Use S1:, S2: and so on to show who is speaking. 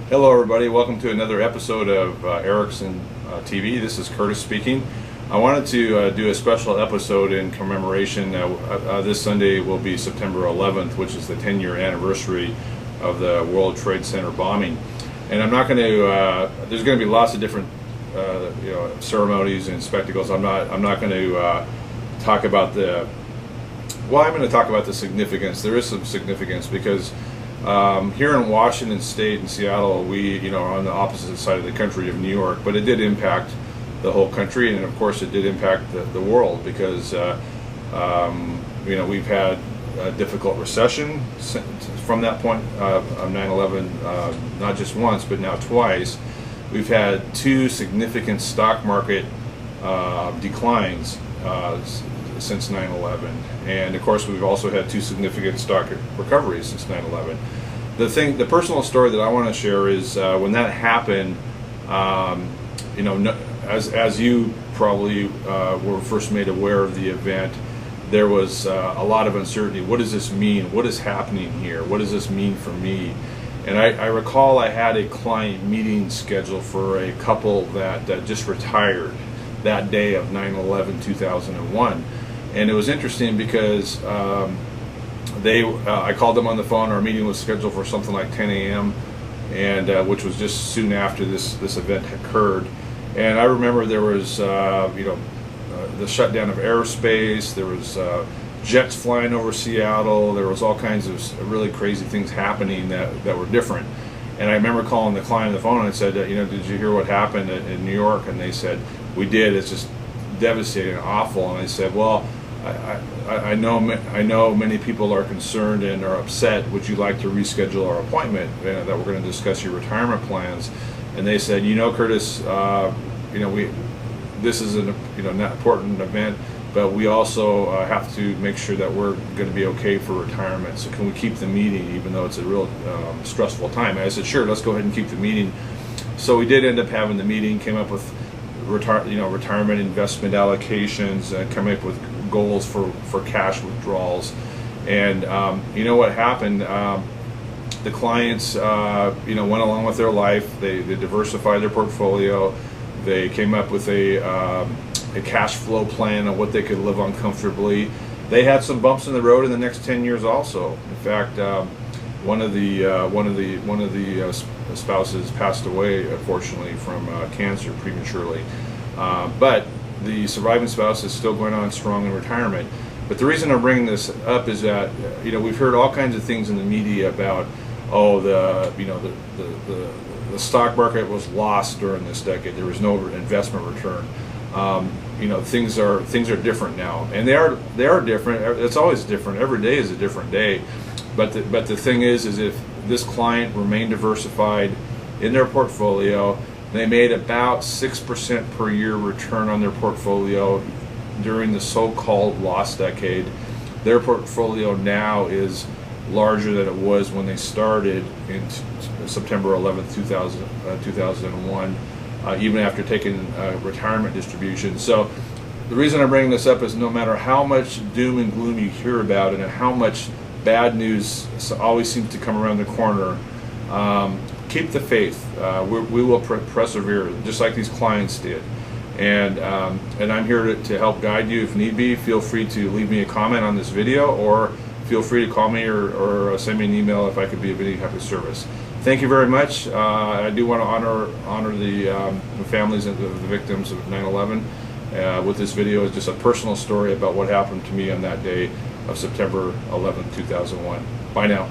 S1: Hello everybody, welcome to another episode of Erickson TV. This is Curtis speaking. I wanted to do a special episode in commemoration. This Sunday will be September 11th, which is the 10-year anniversary of the World Trade Center bombing. And I'm not going to, there's going to be lots of different ceremonies and spectacles. I'm not going to talk about I'm going to talk about the significance. There is some significance because here in Washington State and Seattle, we are on the opposite side of the country of New York, but it did impact the whole country, and of course it did impact the world because we've had a difficult recession from that point of 9/11, not just once but now twice. We've had two significant stock market declines since 9/11, and of course we've also had two significant stock recoveries since 9/11. The personal story that I want to share is when that happened. As you probably were first made aware of the event, there was a lot of uncertainty. What does this mean? What is happening here? What does this mean for me? And I recall I had a client meeting scheduled for a couple that just retired that day of 9/11/2001. And it was interesting because I called them on the phone. Our meeting was scheduled for something like 10 a.m. and which was just soon after this event occurred. And I remember there was the shutdown of airspace. There was jets flying over Seattle. There was all kinds of really crazy things happening that were different. And I remember calling the client on the phone and I said, did you hear what happened in New York? And they said, we did. It's just devastating and awful. And I said, well, I know many people are concerned and are upset. Would you like to reschedule our appointment that we're going to discuss your retirement plans? And they said, Curtis, this is an important event, but we also have to make sure that we're going to be okay for retirement. So can we keep the meeting, even though it's a real stressful time? And I said, sure, let's go ahead and keep the meeting. So we did end up having the meeting, came up with retirement investment allocations, coming up with goals for cash withdrawals. And what happened? The clients went along with their life. They diversified their portfolio. They came up with a cash flow plan of what they could live on comfortably. They had some bumps in the road in the next 10 years also. In fact, one of the spouses passed away, unfortunately, from cancer prematurely. But the surviving spouse is still going on strong in retirement. But the reason I'm bringing this up is that we've heard all kinds of things in the media about the stock market was lost during this decade. There was no investment return. Things are different now, and they are different. It's always different. Every day is a different day. But the thing is if this client remained diversified in their portfolio, they made about 6% per year return on their portfolio during the so-called lost decade. Their portfolio now is larger than it was when they started in September 11th, 2001, even after taking retirement distribution. So the reason I'm bringing this up is no matter how much doom and gloom you hear about it and how much bad news always seems to come around the corner, keep the faith. We will persevere, just like these clients did. And I'm here to help guide you if need be. Feel free to leave me a comment on this video, or feel free to call me or send me an email if I could be of any type of service. Thank you very much. I do want to honor the families of the victims of 9/11 with this video. Is just a personal story about what happened to me on that day of September 11, 2001. Bye now.